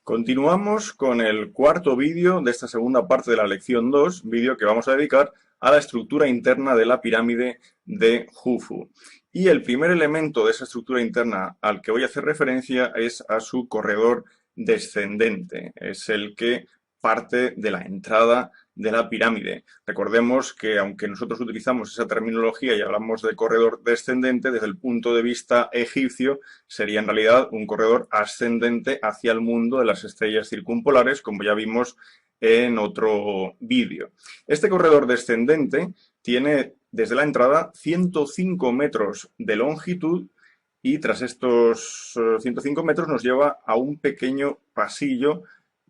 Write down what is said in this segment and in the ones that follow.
Continuamos con el cuarto vídeo de esta segunda parte de la lección 2, vídeo que vamos a dedicar a la estructura interna de la pirámide de Jufu. Y el primer elemento de esa estructura interna al que voy a hacer referencia es a su corredor descendente. Es el que parte de la entrada de la pirámide. Recordemos que aunque nosotros utilizamos esa terminología y hablamos de corredor descendente, desde el punto de vista egipcio sería en realidad un corredor ascendente hacia el mundo de las estrellas circumpolares, como ya vimos en otro vídeo. Este corredor descendente tiene desde la entrada 105 metros de longitud y tras estos 105 metros nos lleva a un pequeño pasillo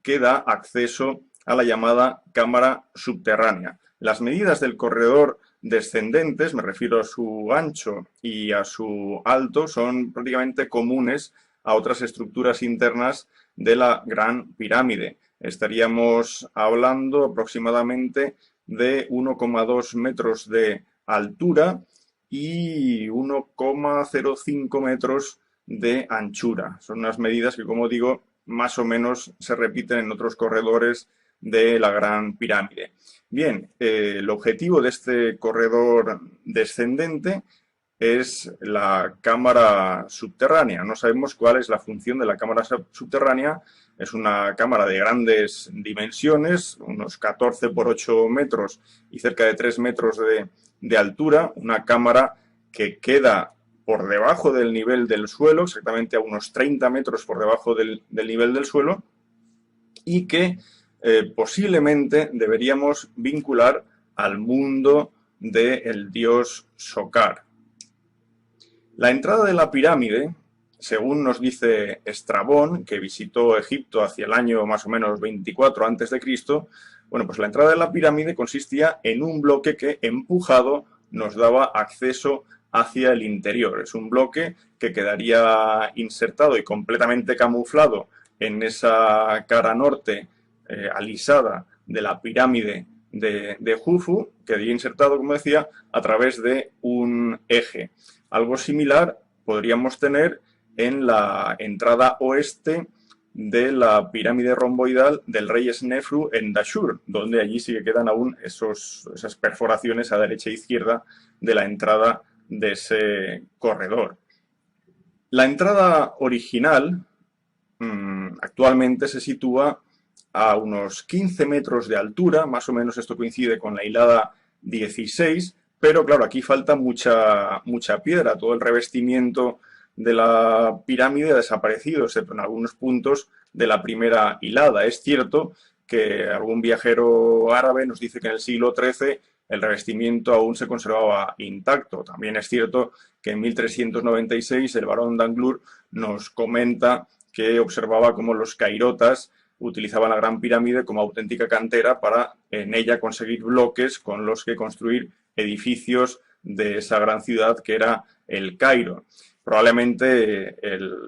que da acceso a la llamada cámara subterránea. Las medidas del corredor descendentes, me refiero a su ancho y a su alto, son prácticamente comunes a otras estructuras internas de la Gran Pirámide. Estaríamos hablando aproximadamente de 1,2 metros de altura y 1,05 metros de anchura. Son unas medidas que, como digo, más o menos se repiten en otros corredores de la Gran Pirámide. Bien, el objetivo de este corredor descendente es la cámara subterránea. No sabemos cuál es la función de la cámara subterránea. Es una cámara de grandes dimensiones, unos 14 por 8 metros y cerca de 3 metros de altura. Una cámara que queda por debajo del nivel del suelo, exactamente a unos 30 metros por debajo del nivel del suelo, y que posiblemente deberíamos vincular al mundo del dios Sokar. La entrada de la pirámide, según nos dice Estrabón, que visitó Egipto hacia el año más o menos 24 a.C., bueno, pues la entrada de la pirámide consistía en un bloque que, empujado, nos daba acceso hacia el interior. Es un bloque que quedaría insertado y completamente camuflado en esa cara norte alisada de la pirámide de Jufu, quedaría insertado, como decía, a través de un eje. Algo similar podríamos tener en la entrada oeste de la pirámide romboidal del rey Snefru en Dashur, donde allí sí que quedan aún esas perforaciones a derecha e izquierda de la entrada de ese corredor. La entrada original actualmente se sitúa a unos 15 metros de altura, más o menos esto coincide con la hilada 16, pero claro, aquí falta mucha piedra, todo el revestimiento de la pirámide ha desaparecido, excepto en algunos puntos de la primera hilada. Es cierto que algún viajero árabe nos dice que en el siglo XIII el revestimiento aún se conservaba intacto. También es cierto que en 1396 el barón Danglars nos comenta que observaba cómo los cairotas utilizaban la Gran Pirámide como auténtica cantera para en ella conseguir bloques con los que construir edificios de esa gran ciudad que era el Cairo. Probablemente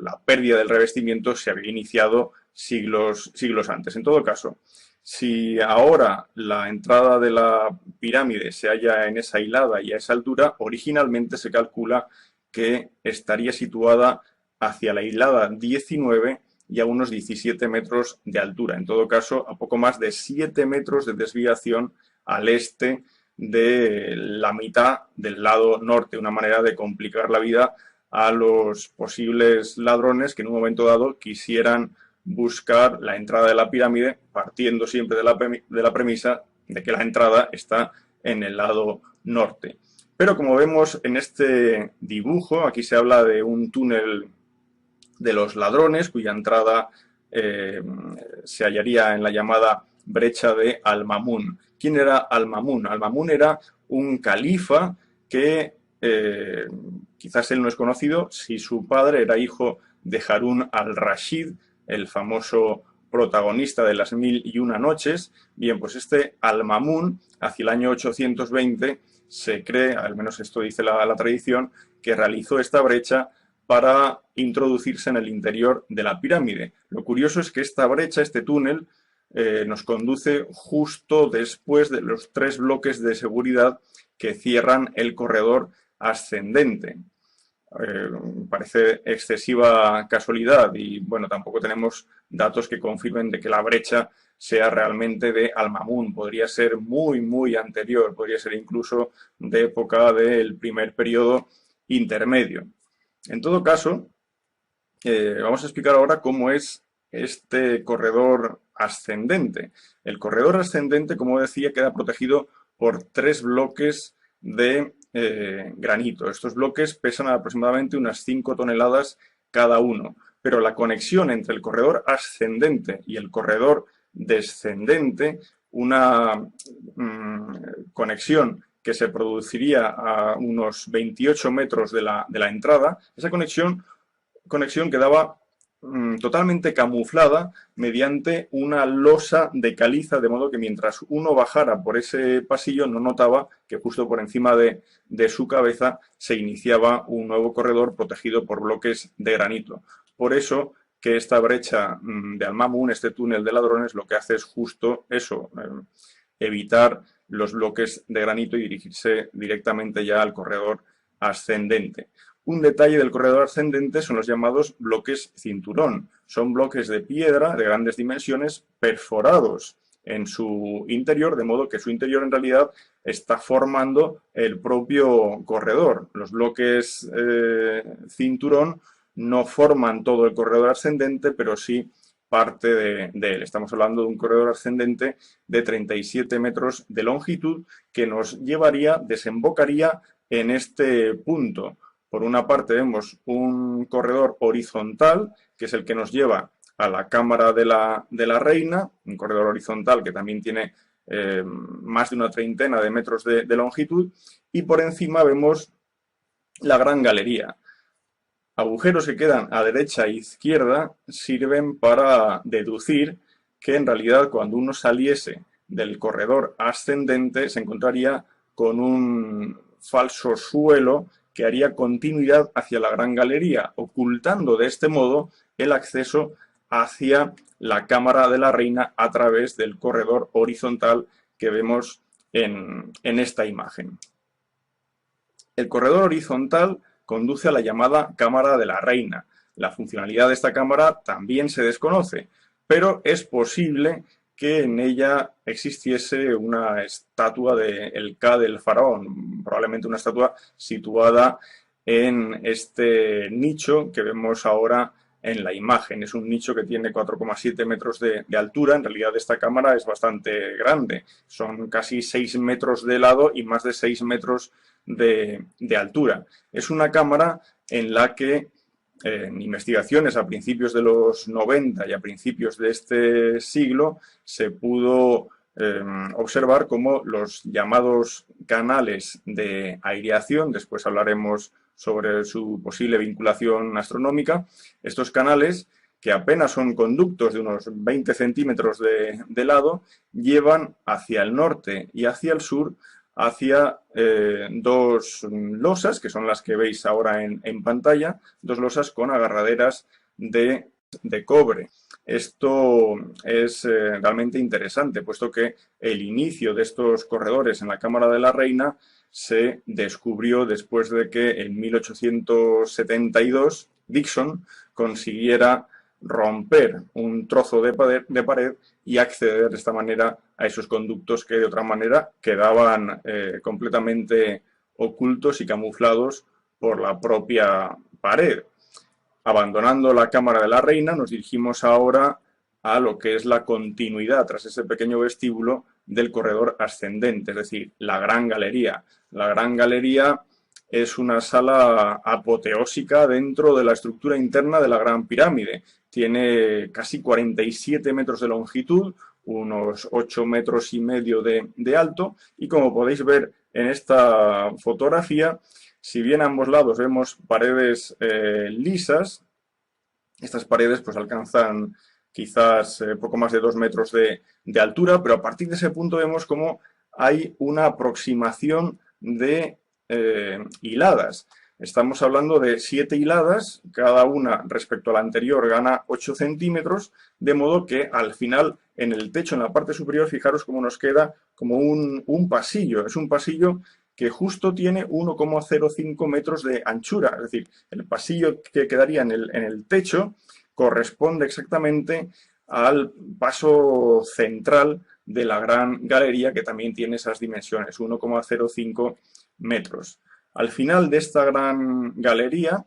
la pérdida del revestimiento se había iniciado siglos antes. En todo caso, si ahora la entrada de la pirámide se halla en esa hilada y a esa altura, originalmente se calcula que estaría situada hacia la hilada 19 y a unos 17 metros de altura. En todo caso, a poco más de 7 metros de desviación al este de la mitad del lado norte. Una manera de complicar la vida a los posibles ladrones que en un momento dado quisieran buscar la entrada de la pirámide, partiendo siempre de la premisa de que la entrada está en el lado norte. Pero como vemos en este dibujo, aquí se habla de un túnel de los ladrones, cuya entrada se hallaría en la llamada brecha de Al-Mamun. ¿Quién era Al-Mamun? Al-Mamun era un califa que quizás él no es conocido si su padre era hijo de Harún al-Rashid, el famoso protagonista de las 1001 noches. Bien, pues este Al-Mamun, hacia el año 820, se cree, al menos esto dice la tradición, que realizó esta brecha para introducirse en el interior de la pirámide. Lo curioso es que esta brecha, este túnel, nos conduce justo después de los 3 bloques de seguridad que cierran el corredor ascendente. parece excesiva casualidad y bueno, tampoco tenemos datos que confirmen de que la brecha sea realmente de Al-Mamun. Podría ser muy, muy anterior, podría ser incluso de época del primer periodo intermedio. En todo caso, vamos a explicar ahora cómo es este corredor ascendente. El corredor ascendente, como decía, queda protegido por 3 bloques de granito. Estos bloques pesan aproximadamente unas 5 toneladas cada uno, pero la conexión entre el corredor ascendente y el corredor descendente, una conexión que se produciría a unos 28 metros de la entrada, esa conexión quedaba totalmente camuflada mediante una losa de caliza, de modo que mientras uno bajara por ese pasillo no notaba que justo por encima de su cabeza se iniciaba un nuevo corredor protegido por bloques de granito. Por eso que esta brecha de Al-Mamun, este túnel de ladrones, lo que hace es justo eso, evitar los bloques de granito y dirigirse directamente ya al corredor ascendente. Un detalle del corredor ascendente son los llamados bloques cinturón. Son bloques de piedra de grandes dimensiones perforados en su interior, de modo que su interior en realidad está formando el propio corredor. Los bloques cinturón no forman todo el corredor ascendente, pero sí parte de él. Estamos hablando de un corredor ascendente de 37 metros de longitud que nos desembocaría en este punto. Por una parte vemos un corredor horizontal, que es el que nos lleva a la cámara de la reina, un corredor horizontal que también tiene más de una treintena de metros de longitud, y por encima vemos la gran galería. Agujeros que quedan a derecha e izquierda sirven para deducir que en realidad cuando uno saliese del corredor ascendente se encontraría con un falso suelo que haría continuidad hacia la gran galería, ocultando de este modo el acceso hacia la cámara de la reina a través del corredor horizontal que vemos en esta imagen. El corredor horizontal conduce a la llamada cámara de la reina. La funcionalidad de esta cámara también se desconoce, pero es posible que en ella existiese una estatua del Ka del faraón, probablemente una estatua situada en este nicho que vemos ahora en la imagen. Es un nicho que tiene 4,7 metros de altura. En realidad esta cámara es bastante grande. Son casi 6 metros de lado y más de 6 metros de altura. Es una cámara en la que en investigaciones a principios de los 90 y a principios de este siglo se pudo observar cómo los llamados canales de aireación, después hablaremos sobre su posible vinculación astronómica, estos canales, que apenas son conductos de unos 20 centímetros de lado, llevan hacia el norte y hacia el sur hacia 2 losas, que son las que veis ahora en pantalla, 2 losas con agarraderas de cobre. Esto es realmente interesante, puesto que el inicio de estos corredores en la Cámara de la Reina se descubrió después de que en 1872 Dixon consiguiera romper un trozo de pared y acceder de esta manera a esos conductos que de otra manera quedaban completamente ocultos y camuflados por la propia pared. Abandonando la Cámara de la Reina, nos dirigimos ahora a lo que es la continuidad, tras ese pequeño vestíbulo, del corredor ascendente, es decir, la Gran Galería. La Gran Galería es una sala apoteósica dentro de la estructura interna de la Gran Pirámide. Tiene casi 47 metros de longitud, unos 8 metros y medio de alto, y como podéis ver en esta fotografía, si bien a ambos lados vemos paredes lisas, estas paredes pues alcanzan quizás poco más de 2 metros de altura, pero a partir de ese punto vemos como hay una aproximación de hiladas. Estamos hablando de 7 hiladas, cada una respecto a la anterior gana 8 centímetros, de modo que al final en el techo, en la parte superior, fijaros cómo nos queda como un pasillo. Es un pasillo que justo tiene 1,05 metros de anchura, es decir, el pasillo que quedaría en el techo corresponde exactamente al paso central de la gran galería, que también tiene esas dimensiones, 1,05 metros. Al final de esta gran galería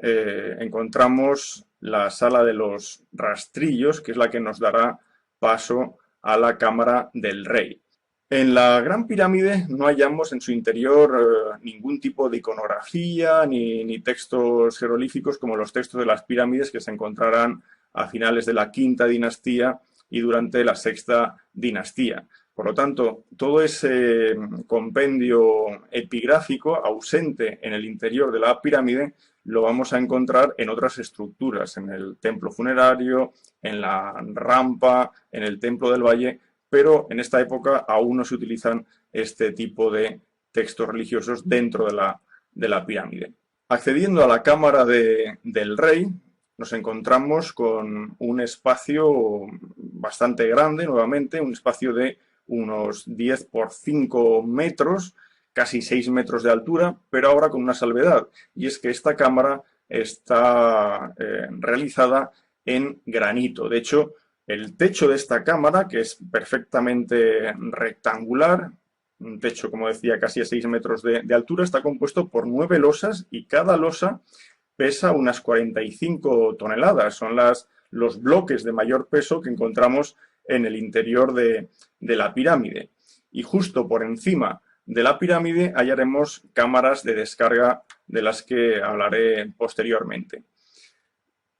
encontramos la sala de los rastrillos, que es la que nos dará paso a la cámara del rey. En la Gran Pirámide no hallamos en su interior ningún tipo de iconografía ni textos jeroglíficos como los textos de las pirámides que se encontrarán a finales de la quinta dinastía y durante la sexta dinastía. Por lo tanto, todo ese compendio epigráfico ausente en el interior de la pirámide lo vamos a encontrar en otras estructuras, en el templo funerario, en la rampa, en el templo del valle, pero en esta época aún no se utilizan este tipo de textos religiosos dentro de la pirámide. Accediendo a la cámara del rey, nos encontramos con un espacio bastante grande, nuevamente, un espacio de unos 10 por 5 metros, casi 6 metros de altura, pero ahora con una salvedad, y es que esta cámara está realizada en granito. De hecho, el techo de esta cámara, que es perfectamente rectangular, un techo, como decía, casi a 6 metros de altura, está compuesto por 9 losas y cada losa pesa unas 45 toneladas. Son los bloques de mayor peso que encontramos en el interior de la pirámide. Y justo por encima de la pirámide hallaremos cámaras de descarga de las que hablaré posteriormente.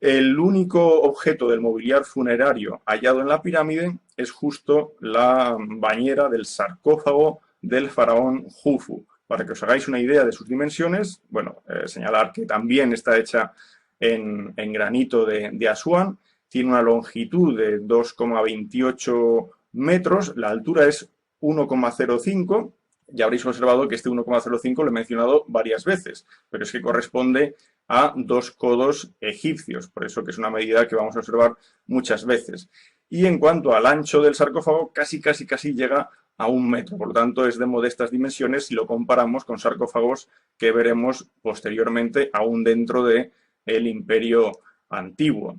El único objeto del mobiliario funerario hallado en la pirámide es justo la bañera del sarcófago del faraón Jufu. Para que os hagáis una idea de sus dimensiones, bueno, señalar que también está hecha en granito de Asuán, tiene una longitud de 2,28 metros, la altura es 1,05. Ya habréis observado que este 1,05 lo he mencionado varias veces, pero es que corresponde a 2 codos egipcios, por eso que es una medida que vamos a observar muchas veces. Y en cuanto al ancho del sarcófago, casi llega a 1 metro, por lo tanto es de modestas dimensiones si lo comparamos con sarcófagos que veremos posteriormente aún dentro del Imperio Antiguo.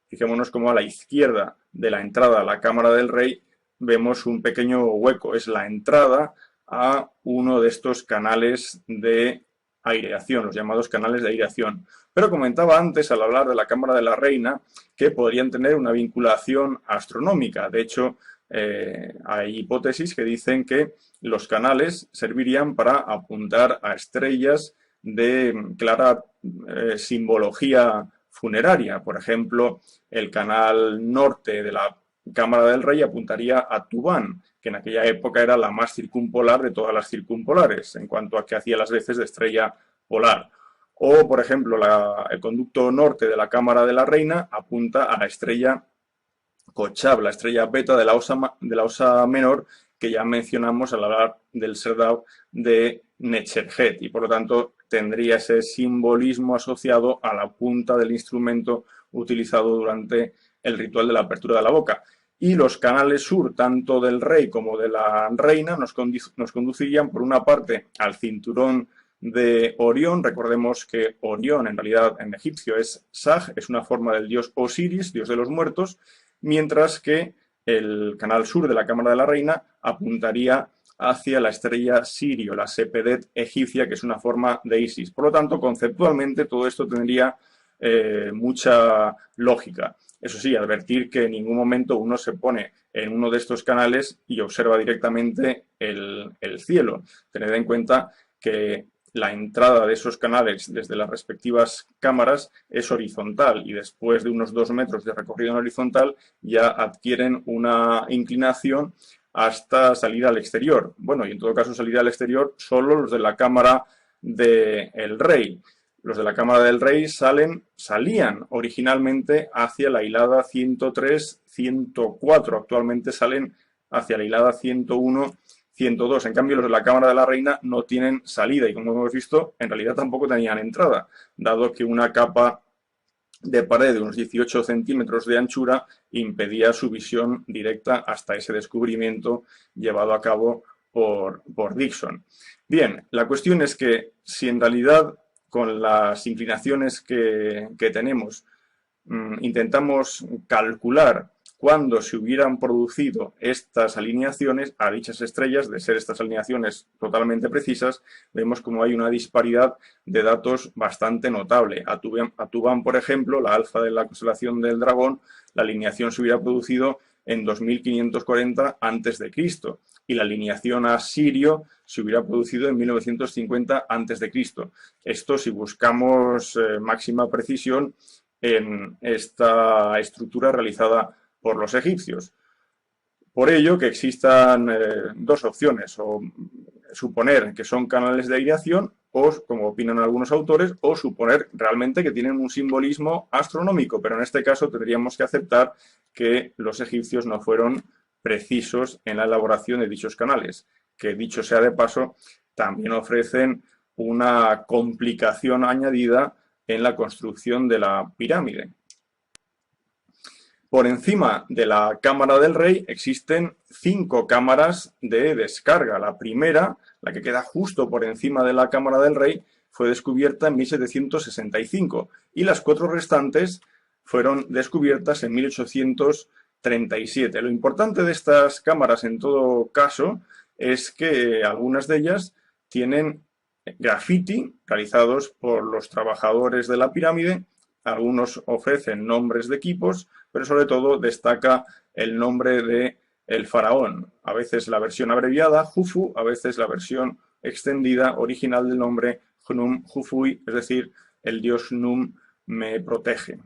Fijémonos como a la izquierda de la entrada a la cámara del rey vemos un pequeño hueco, es la entrada a uno de estos canales de aireación, los llamados canales de aireación. Pero comentaba antes, al hablar de la cámara de la reina, que podrían tener una vinculación astronómica. De hecho, hay hipótesis que dicen que los canales servirían para apuntar a estrellas de clara simbología funeraria. Por ejemplo, el canal norte de la cámara del rey apuntaría a Tubán, que en aquella época era la más circumpolar de todas las circumpolares, en cuanto a que hacía las veces de estrella polar. O, por ejemplo, el conducto norte de la cámara de la reina apunta a la estrella Kochab, la estrella beta de la osa menor, que ya mencionamos al hablar del Serdab de Necherjet, y por lo tanto tendría ese simbolismo asociado a la punta del instrumento utilizado durante el ritual de la apertura de la boca. Y los canales sur, tanto del rey como de la reina, nos conducirían por una parte al cinturón de Orión. Recordemos que Orión en realidad en egipcio es Saj, es una forma del dios Osiris, dios de los muertos, mientras que el canal sur de la cámara de la reina apuntaría hacia la estrella Sirio, la Sepedet egipcia, que es una forma de Isis. Por lo tanto, conceptualmente todo esto tendría mucha lógica. Eso sí, advertir que en ningún momento uno se pone en uno de estos canales y observa directamente el cielo. Tened en cuenta que la entrada de esos canales desde las respectivas cámaras es horizontal y después de unos 2 metros de recorrido en horizontal ya adquieren una inclinación hasta salir al exterior. Bueno, y en todo caso salir al exterior solo los de la cámara del rey. Los de la cámara del rey salían originalmente hacia la hilada 103-104, actualmente salen hacia la hilada 101-102. En cambio, los de la cámara de la reina no tienen salida y, como hemos visto, en realidad tampoco tenían entrada, dado que una capa de pared de unos 18 centímetros de anchura impedía su visión directa hasta ese descubrimiento llevado a cabo por Dixon. Bien, la cuestión es que si en realidad con las inclinaciones que tenemos intentamos calcular cuándo se hubieran producido estas alineaciones a dichas estrellas, de ser estas alineaciones totalmente precisas, vemos como hay una disparidad de datos bastante notable. A Tubán, por ejemplo, la alfa de la constelación del Dragón, la alineación se hubiera producido en 2540 a.C. y la alineación a Sirio se hubiera producido en 1950 a.C. Esto si buscamos máxima precisión en esta estructura realizada por los egipcios. Por ello que existan dos opciones, o suponer que son canales de aireación, o, como opinan algunos autores, o suponer realmente que tienen un simbolismo astronómico, pero en este caso tendríamos que aceptar que los egipcios no fueron precisos en la elaboración de dichos canales, que dicho sea de paso, también ofrecen una complicación añadida en la construcción de la pirámide. Por encima de la cámara del rey existen 5 cámaras de descarga. La primera, la que queda justo por encima de la cámara del rey, fue descubierta en 1765 y las 4 restantes fueron descubiertas en 1837. Lo importante de estas cámaras, en todo caso, es que algunas de ellas tienen graffiti realizados por los trabajadores de la pirámide. Algunos ofrecen nombres de equipos, pero sobre todo destaca el nombre del faraón. A veces la versión abreviada, Jufu, a veces la versión extendida original del nombre Hnum Jufui, es decir, el dios Num me protege.